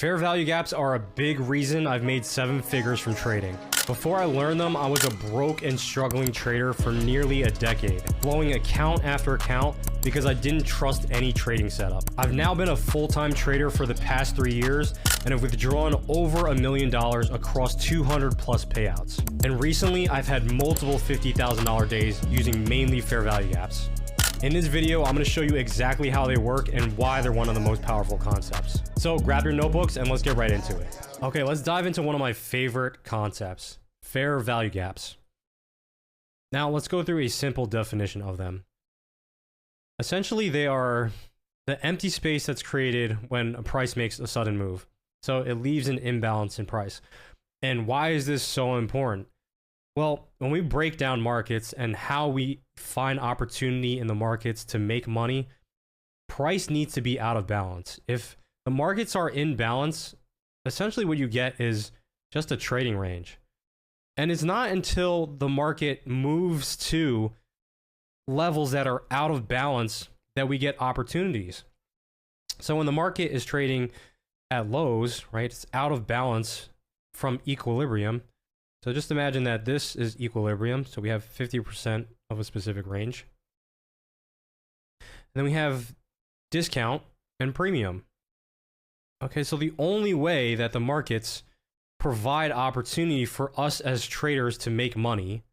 Fair value gaps are a big reason I've made 7 figures from trading. Before I learned them, I was a broke and struggling trader for nearly a decade, blowing account after account because I didn't trust any trading setup. I've now been a full-time trader for the past 3 years and have withdrawn over $1 million across 200 plus payouts. And recently, I've had multiple $50,000 days using mainly fair value gaps. In this video, I'm going to show you exactly how they work and why they're one of the most powerful concepts. So grab your notebooks and let's get right into it. Okay, let's dive into one of my favorite concepts, fair value gaps. Now let's go through a simple definition of them. Essentially, they are the empty space that's created when a price makes a sudden move. So it leaves an imbalance in price. And why is this so important? Well, when we break down markets and how we find opportunity in the markets to make money, price needs to be out of balance. If the markets are in balance, essentially what you get is just a trading range. And it's not until the market moves to levels that are out of balance that we get opportunities. So when the market is trading at lows, right, it's out of balance from equilibrium. So just imagine that this is equilibrium. So we have 50% of a specific range. And then we have discount and premium. Okay, so the only way that the markets provide opportunity for us as traders to make money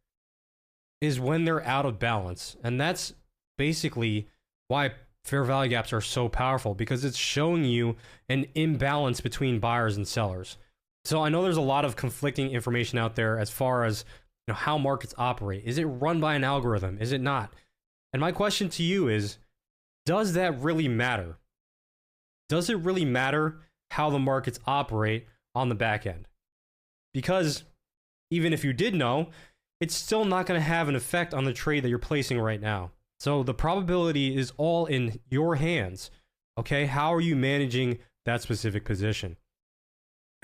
is when they're out of balance. And that's basically why fair value gaps are so powerful, because it's showing you an imbalance between buyers and sellers. So I know there's a lot of conflicting information out there as far as how markets operate. Is it run by an algorithm? Is it not? And my question to you is, does that really matter? Does it really matter how the markets operate on the back end? Because even if you did know, it's still not going to have an effect on the trade that you're placing right now. So the probability is all in your hands. Okay, how are you managing that specific position?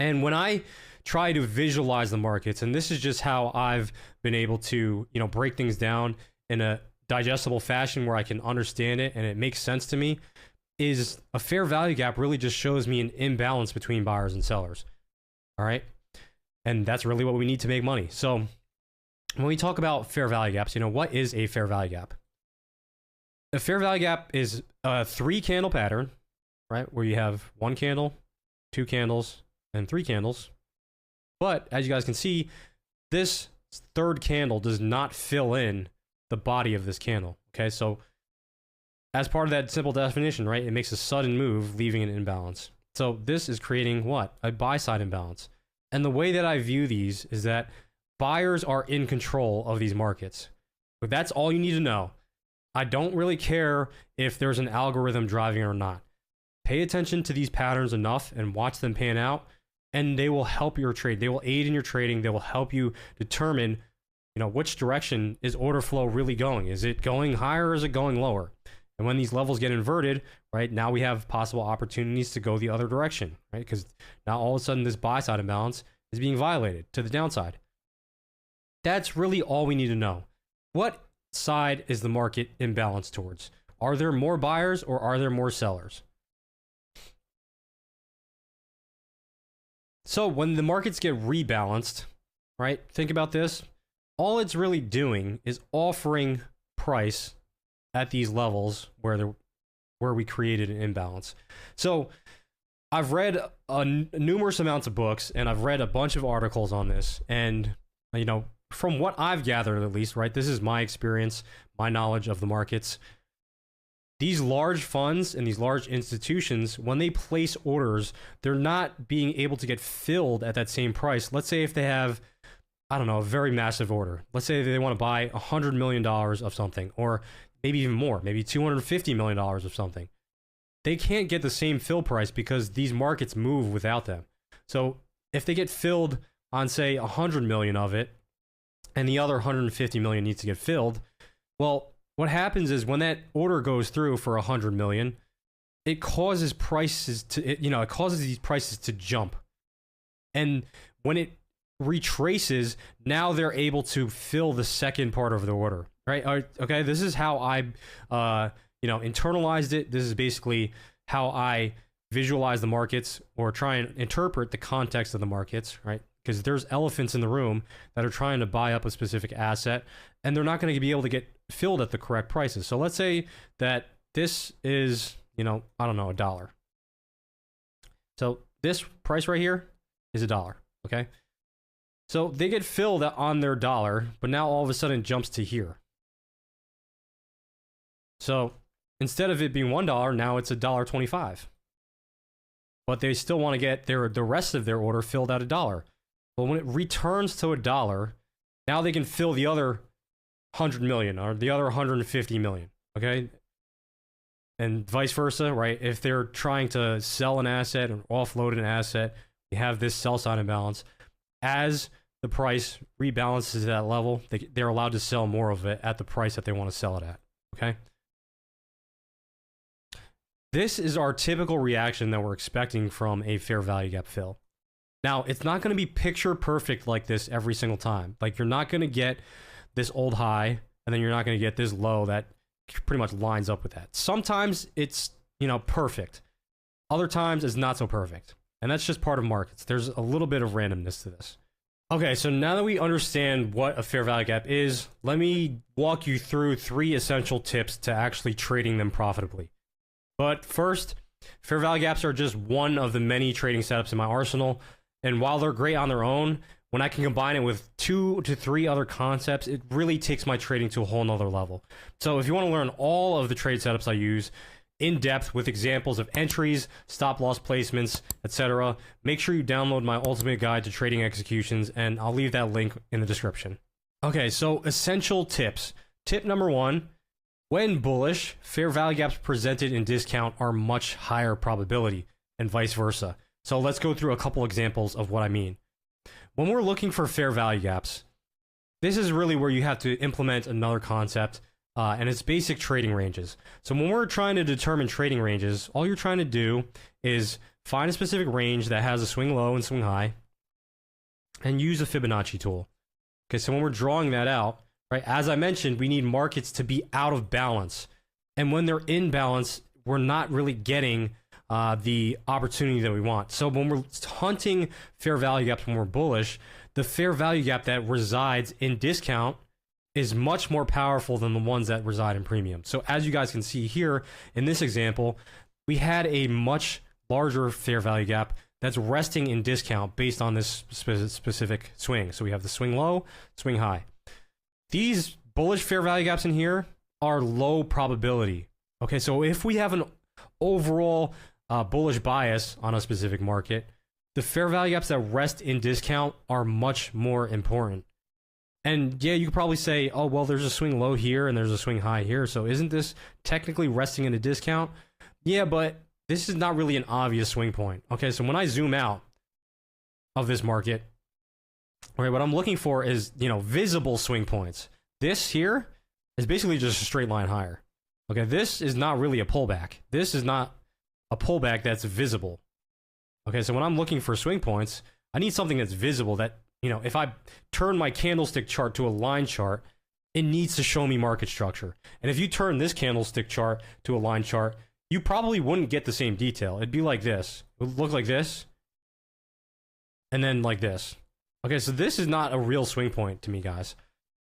And when I try to visualize the markets, and this is just how I've been able to, break things down in a digestible fashion where I can understand it and it makes sense to me, is a fair value gap really just shows me an imbalance between buyers and sellers. All right. And that's really what we need to make money. So when we talk about fair value gaps, what is a fair value gap? A fair value gap is a 3 candle pattern, right? Where you have 1 candle, 2 candles, and 3 candles. But as you guys can see, this 3rd candle does not fill in the body of this candle. Okay, so as part of that simple definition, right, it makes a sudden move, leaving an imbalance. So this is creating what? A buy-side imbalance. And the way that I view these is that buyers are in control of these markets. But that's all you need to know. I don't really care if there's an algorithm driving it or not. Pay attention to these patterns enough and watch them pan out, and they will help your trade. They will aid in your trading. They will help you determine, which direction is order flow really going. Is it going higher or is it going lower? And when these levels get inverted, right, now we have possible opportunities to go the other direction, right? Because now all of a sudden this buy side imbalance is being violated to the downside. That's really all we need to know. What side is the market imbalanced towards? Are there more buyers or are there more sellers? So when the markets get rebalanced, right, think about this. All it's really doing is offering price at these levels where we created an imbalance. So I've read numerous amounts of books and I've read a bunch of articles on this. And, from what I've gathered at least, right, this is my experience, my knowledge of the markets. These large funds and these large institutions, when they place orders, they're not being able to get filled at that same price. Let's say if they have, a very massive order. Let's say they want to buy $100 million of something, or maybe even more, maybe $250 million of something. They can't get the same fill price because these markets move without them. So if they get filled on, say, 100 million of it, and the other 150 million needs to get filled, well, what happens is when that order goes through for 100 million, it causes prices to, it causes these prices to jump. And when it retraces, now they're able to fill the second part of the order, right? Okay, this is how I, internalized it. This is basically how I visualize the markets or try and interpret the context of the markets, right? Because there's elephants in the room that are trying to buy up a specific asset, and they're not going to be able to get filled at the correct prices. So let's say that this is, you know, I don't know, $1. So this price right here is $1, okay? So they get filled on their dollar, but now all of a sudden it jumps to here. So instead of it being $1, now it's $1.25. But they still want to get the rest of their order filled at $1. But when it returns to $1, now they can fill the other 100 million or the other 150 million, okay? And vice versa, right? If they're trying to sell an asset or offload an asset, you have this sell side imbalance. As the price rebalances to that level, they're allowed to sell more of it at the price that they want to sell it at, okay? This is our typical reaction that we're expecting from a fair value gap fill. Now, it's not going to be picture perfect like this every single time. Like, you're not going to get this old high, and then you're not going to get this low that pretty much lines up with that. Sometimes it's, you know, perfect. Other times it's not so perfect. And that's just part of markets. There's a little bit of randomness to this. Okay, so now that we understand what a fair value gap is, let me walk you through 3 essential tips to actually trading them profitably. But first, fair value gaps are just one of the many trading setups in my arsenal. And while they're great on their own, when I can combine it with 2 to 3 other concepts, it really takes my trading to a whole nother level. So if you want to learn all of the trade setups I use in depth with examples of entries, stop loss placements, etc., make sure you download my ultimate guide to trading executions, and I'll leave that link in the description. Okay, so essential tips. Tip number 1, when bullish, fair value gaps presented in discount are much higher probability, and vice versa. So let's go through a couple examples of what I mean. When we're looking for fair value gaps, this is really where you have to implement another concept, and it's basic trading ranges. So when we're trying to determine trading ranges, all you're trying to do is find a specific range that has a swing low and swing high, and use a Fibonacci tool. Okay, so when we're drawing that out, right, as I mentioned, we need markets to be out of balance. And when they're in balance, we're not really getting the opportunity that we want. So when we're hunting fair value gaps when we're bullish, the fair value gap that resides in discount is much more powerful than the ones that reside in premium. So as you guys can see here in this example, we had a much larger fair value gap that's resting in discount based on this specific swing. So we have the swing low, swing high. These bullish fair value gaps in here are low probability. Okay, so if we have an overall bullish bias on a specific market, the fair value gaps that rest in discount are much more important. And yeah, you could probably say, oh, well, there's a swing low here and there's a swing high here, so isn't this technically resting in a discount? Yeah, but this is not really an obvious swing point. Okay, so when I zoom out of this market, right, what I'm looking for is, you know, visible swing points. This here is basically just a straight line higher. Okay, this is not really a pullback. This is not a pullback that's visible. Okay, so when I'm looking for swing points, I need something that's visible that, you know, if I turn my candlestick chart to a line chart, it needs to show me market structure. And if you turn this candlestick chart to a line chart, you probably wouldn't get the same detail. It'd be like this. It would look like this, and then like this. Okay, so this is not a real swing point to me, guys.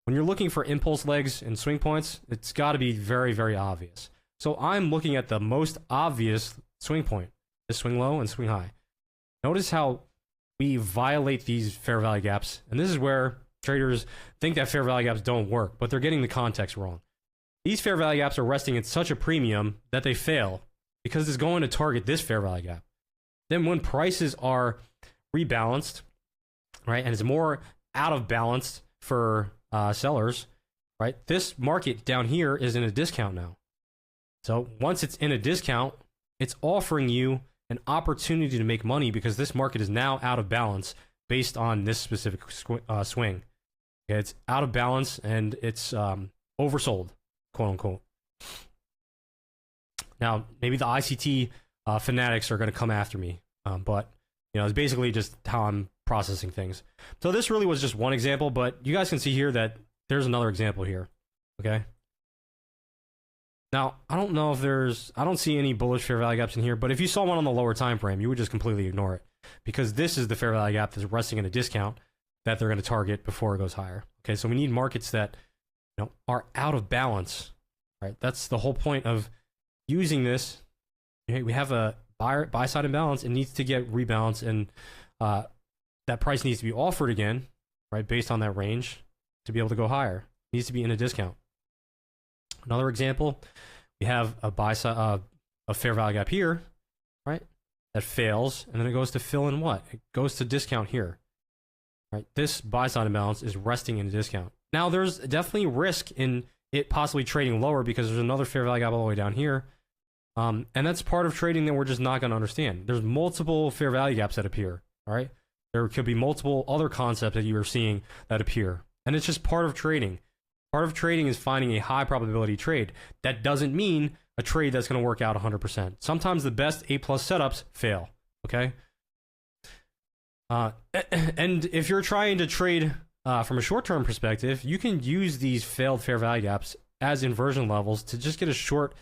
When you're looking for impulse legs and swing points, it's got to be very, very obvious. So I'm looking at the most obvious swing point, the swing low and swing high. Notice how we violate these fair value gaps, and this is where traders think that fair value gaps don't work, but they're getting the context wrong. These fair value gaps are resting at such a premium that they fail because it's going to target this fair value gap. Then when prices are rebalanced, right, and it's more out of balance for sellers, right, this market down here is in a discount now. So once it's in a discount, it's offering you an opportunity to make money because this market is now out of balance based on this specific swing. Okay, it's out of balance and it's oversold, quote unquote. Now, maybe the ICT fanatics are going to come after me, but you know, it's basically just how I'm processing things. So this really was just one example, but you guys can see here that there's another example here. Okay. Now, I don't know if I don't see any bullish fair value gaps in here, but if you saw one on the lower time frame, you would just completely ignore it because this is the fair value gap that's resting in a discount that they're going to target before it goes higher. Okay, so we need markets that are out of balance, right? That's the whole point of using this. Okay, we have a buy side imbalance. It needs to get rebalanced, and that price needs to be offered again, right, based on that range to be able to go higher. It needs to be in a discount. Another example, we have a buy side, a fair value gap here, right? That fails, and then it goes to fill in what? It goes to discount here, right? This buy side imbalance is resting in a discount. Now, there's definitely risk in it possibly trading lower because there's another fair value gap all the way down here, and that's part of trading that we're just not going to understand. There's multiple fair value gaps that appear, all right? There could be multiple other concepts that you are seeing that appear, and it's just part of trading. Part of trading is finding a high probability trade. That doesn't mean a trade that's going to work out 100%. Sometimes the best A+ setups fail, okay? And if you're trying to trade from a short-term perspective, you can use these failed fair value gaps as inversion levels to just get a short,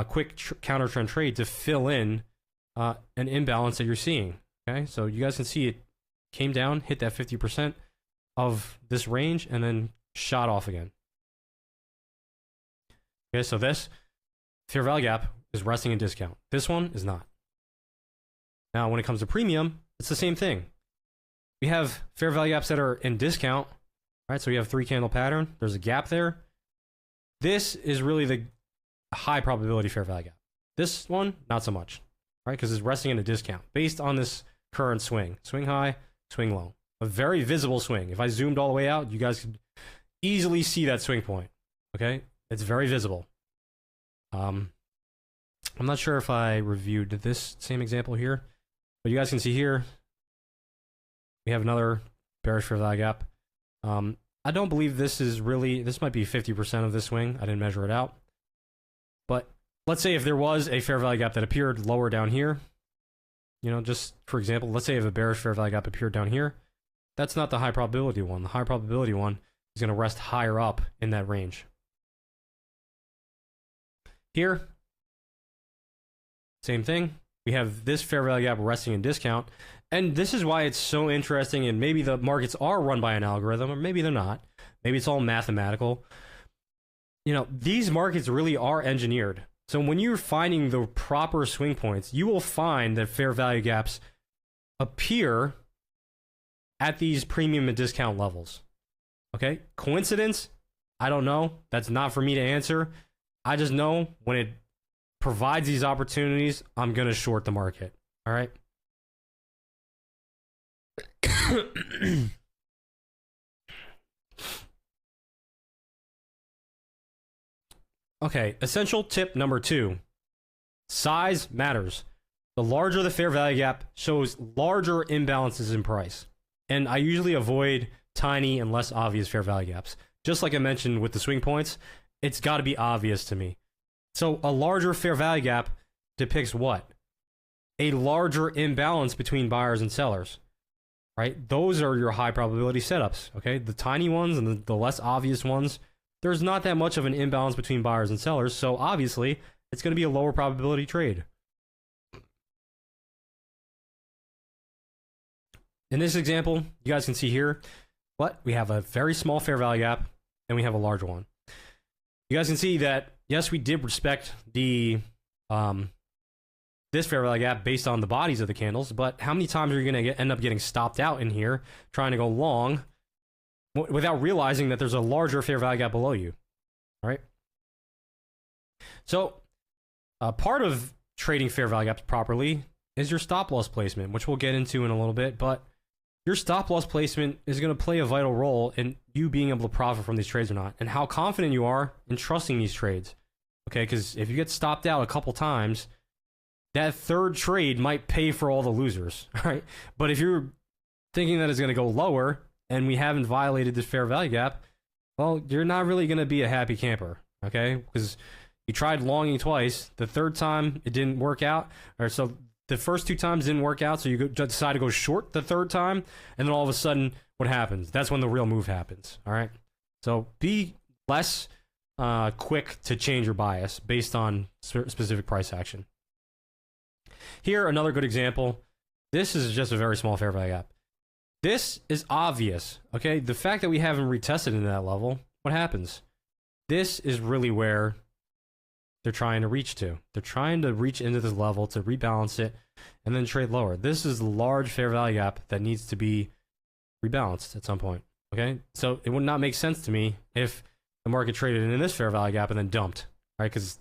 quick counter-trend trade to fill in an imbalance that you're seeing, okay? So you guys can see it came down, hit that 50% of this range, and then shot off again. Okay, so this fair value gap is resting in discount. This one is not. Now, when it comes to premium, it's the same thing. We have fair value gaps that are in discount, right? So we have 3-candle pattern. There's a gap there. This is really the high probability fair value gap. This one, not so much, right? Because it's resting in a discount based on this current swing. Swing high, swing low. A very visible swing. If I zoomed all the way out, you guys could easily see that swing point, okay? It's very visible. I'm not sure if I reviewed this same example here, but you guys can see here, we have another bearish fair value gap. I don't believe this is really, this might be 50% of this swing. I didn't measure it out. But let's say if there was a fair value gap that appeared lower down here, just for example, let's say if a bearish fair value gap appeared down here, that's not the high probability one. The high probability one is going to rest higher up in that range. Here, same thing. We have this fair value gap resting in discount. And this is why it's so interesting, and maybe the markets are run by an algorithm, or maybe they're not. Maybe it's all mathematical. These markets really are engineered. So when you're finding the proper swing points, you will find that fair value gaps appear at these premium and discount levels. Okay? Coincidence? I don't know. That's not for me to answer. I just know when it provides these opportunities, I'm going to short the market. All right? Okay, essential tip number 2. Size matters. The larger the fair value gap shows larger imbalances in price. And I usually avoid tiny and less obvious fair value gaps. Just like I mentioned with the swing points, it's got to be obvious to me. So a larger fair value gap depicts what? A larger imbalance between buyers and sellers, right? Those are your high probability setups, okay? The tiny ones and the less obvious ones, there's not that much of an imbalance between buyers and sellers, so obviously it's going to be a lower probability trade. In this example, you guys can see here, we have a very small fair value gap and we have a larger one. You guys can see that, yes, we did respect the this fair value gap based on the bodies of the candles, but how many times are you going to end up getting stopped out in here trying to go long without realizing that there's a larger fair value gap below you? All right. So part of trading fair value gaps properly is your stop loss placement, which we'll get into in a little bit, but your stop loss placement is going to play a vital role in you being able to profit from these trades or not, and how confident you are in trusting these trades. Okay, because if you get stopped out a couple times, that third trade might pay for all the losers, right? But if you're thinking that it's going to go lower and we haven't violated this fair value gap, well, you're not really going to be a happy camper, okay? Because you tried longing twice. The third time, it didn't work out. Or so the first 2 times didn't work out, so you decide to go short the third time, and then all of a sudden, what happens? That's when the real move happens, all right? So be less quick to change your bias based on specific price action. Here, another good example. This is just a very small fair value gap. This is obvious, okay? The fact that we haven't retested into that level, what happens? This is really where they're trying to reach to. They're trying to reach into this level to rebalance it and then trade lower. This is a large fair value gap that needs to be rebalanced at some point, okay? So it would not make sense to me if the market traded in this fair value gap and then dumped, right? Because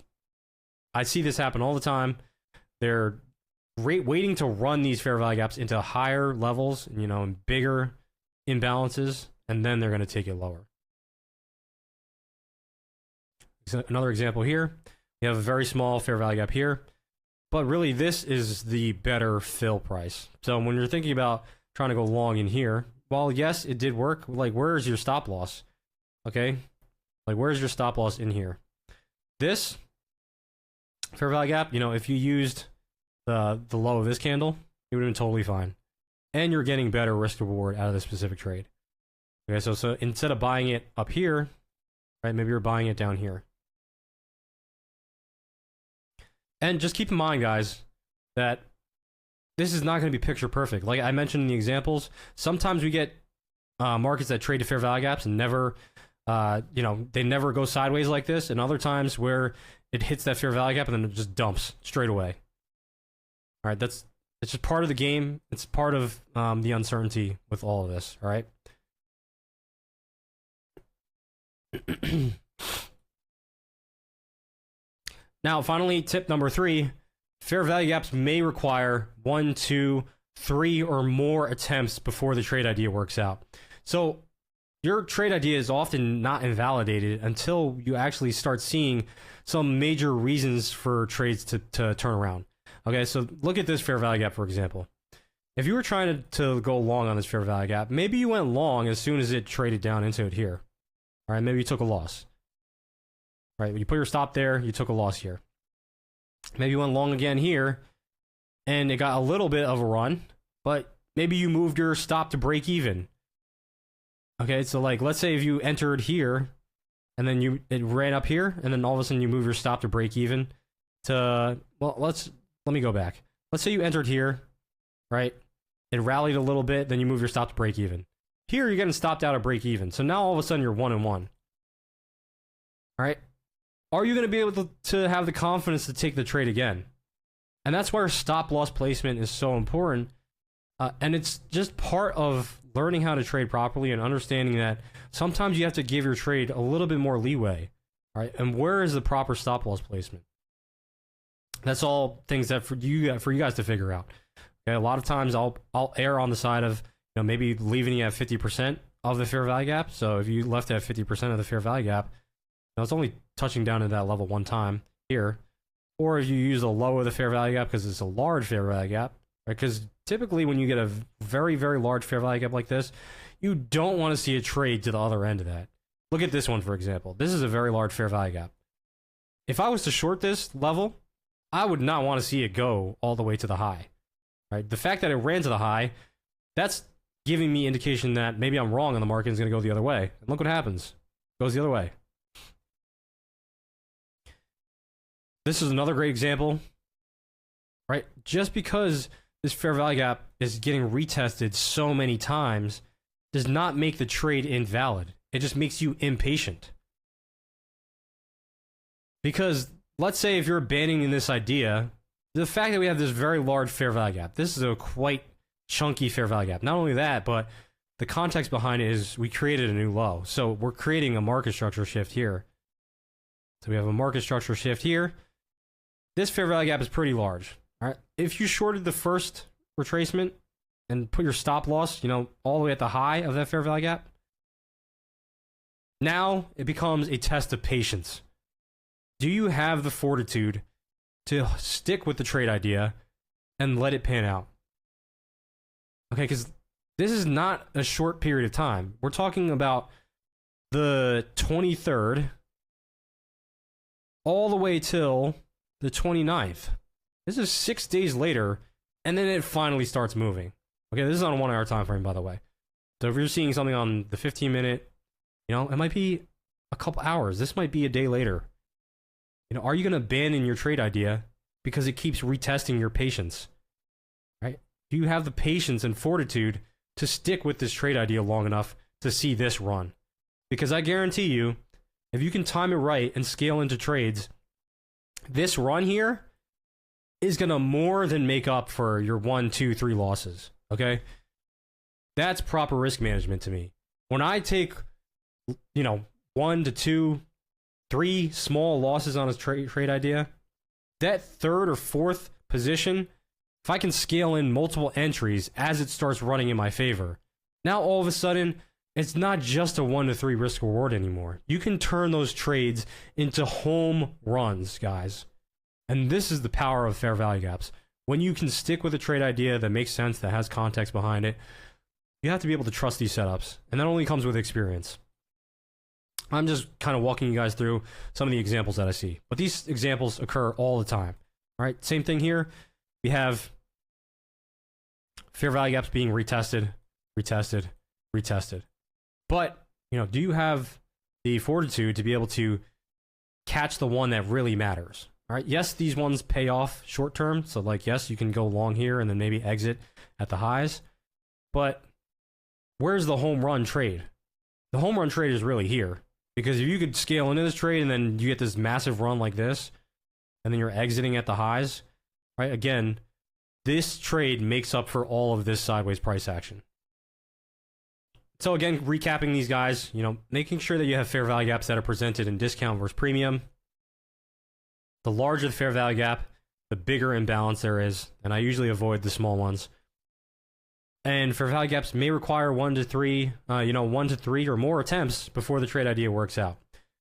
I see this happen all the time. They're waiting to run these fair value gaps into higher levels, you know, and bigger imbalances, and then they're going to take it lower. So another example here, you have a very small fair value gap here, but really this is the better fill price. So when you're thinking about trying to go long in here, while yes, it did work, like where's your stop loss? Okay, like where's your stop loss in here? This fair value gap, you know, if you used the low of this candle, it would have been totally fine. And you're getting better risk reward out of this specific trade. Okay, so instead of buying it up here, right, maybe you're buying it down here. And just keep in mind, guys, that this is not going to be picture perfect. Like I mentioned in the examples, sometimes we get markets that trade to fair value gaps and never, you know, they never go sideways like this. And other times where it hits that fair value gap and then it just dumps straight away. All right, it's just part of the game. It's part of the uncertainty with all of this. All right. Now, finally, tip number 3: fair value gaps may require 1, 2, 3, or more attempts before the trade idea works out. So your trade idea is often not invalidated until you actually start seeing some major reasons for trades to turn around. Okay, so look at this fair value gap, for example. If you were trying to go long on this fair value gap, maybe you went long as soon as it traded down into it here. All right, maybe you took a loss. All right, you put your stop there, you took a loss here. Maybe you went long again here, and it got a little bit of a run, but maybe you moved your stop to break even. Okay, so like, let's say if you entered here, and then it ran up here, and then all of a sudden you move your stop to break even to, well, let me go back. Let's say you entered here, right? It rallied a little bit, then you move your stop to break even. Here, you're getting stopped out at break even. So now all of a sudden you're 1-1. All right? Are you going to be able to have the confidence to take the trade again? And that's where stop loss placement is so important. And it's just part of learning how to trade properly and understanding that sometimes you have to give your trade a little bit more leeway. All right? And where is the proper stop loss placement? That's all things that for you guys to figure out. Okay, a lot of times I'll err on the side of, you know, maybe leaving you at 50% of the fair value gap. So if you left at 50% of the fair value gap, you know, it's only touching down to that level one time here. Or if you use the low of the fair value gap because it's a large fair value gap, right? Because typically when you get a very, very large fair value gap like this, you don't want to see a trade to the other end of that. Look at this one, for example. This is a very large fair value gap. If I was to short this level, I would not want to see it go all the way to the high, right? The fact that it ran to the high, that's giving me indication that maybe I'm wrong and the market is going to go the other way. And look what happens. It goes the other way. This is another great example, right? Just because this fair value gap is getting retested so many times does not make the trade invalid. It just makes you impatient. Because let's say if you're abandoning this idea, the fact that we have this very large fair value gap, this is a quite chunky fair value gap. Not only that, but the context behind it is we created a new low. So we're creating a market structure shift here. So we have a market structure shift here. This fair value gap is pretty large. All right. If you shorted the first retracement and put your stop loss, you know, all the way at the high of that fair value gap, now it becomes a test of patience. Do you have the fortitude to stick with the trade idea and let it pan out? Okay, because this is not a short period of time. We're talking about the 23rd all the way till the 29th. This is 6 days later, and then it finally starts moving. Okay, this is on a 1 hour time frame, by the way. So if you're seeing something on the 15-minute, you know, it might be a couple hours. This might be a day later. You know, are you going to abandon your trade idea because it keeps retesting your patience? Right? Do you have the patience and fortitude to stick with this trade idea long enough to see this run? Because I guarantee you, if you can time it right and scale into trades, this run here is going to more than make up for your 1, 2, 3 losses. Okay? That's proper risk management to me. When I take, you know, 1 to 2, 3 small losses on a trade idea, that third or fourth position, if I can scale in multiple entries as it starts running in my favor, now all of a sudden, it's not just a 1 to 3 risk reward anymore. You can turn those trades into home runs, guys. And this is the power of fair value gaps. When you can stick with a trade idea that makes sense, that has context behind it, you have to be able to trust these setups. And that only comes with experience. I'm just kind of walking you guys through some of the examples that I see. But these examples occur all the time. All right, same thing here. We have fair value gaps being retested, retested, retested. But, you know, do you have the fortitude to be able to catch the one that really matters? All right, yes, these ones pay off short term. So, like, yes, you can go long here and then maybe exit at the highs. But where's the home run trade? The home run trade is really here. Because if you could scale into this trade and then you get this massive run like this, and then you're exiting at the highs, right? Again, this trade makes up for all of this sideways price action. So again, recapping these guys, you know, making sure that you have fair value gaps that are presented in discount versus premium. The larger the fair value gap, the bigger imbalance there is, and I usually avoid the small ones. And fair value gaps may require 1 to 3, 1 to 3 or more attempts before the trade idea works out.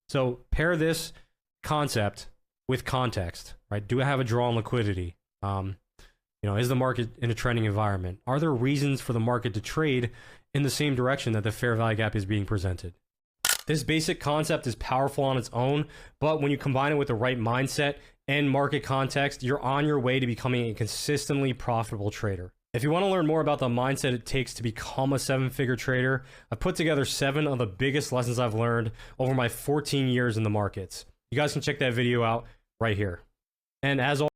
So pair this concept with context, right? Do I have a draw on liquidity? Is the market in a trending environment? Are there reasons for the market to trade in the same direction that the fair value gap is being presented? This basic concept is powerful on its own, but when you combine it with the right mindset and market context, you're on your way to becoming a consistently profitable trader. If you want to learn more about the mindset it takes to become a 7-figure trader, I've put together 7 of the biggest lessons I've learned over my 14 years in the markets. You guys can check that video out right here. And as always,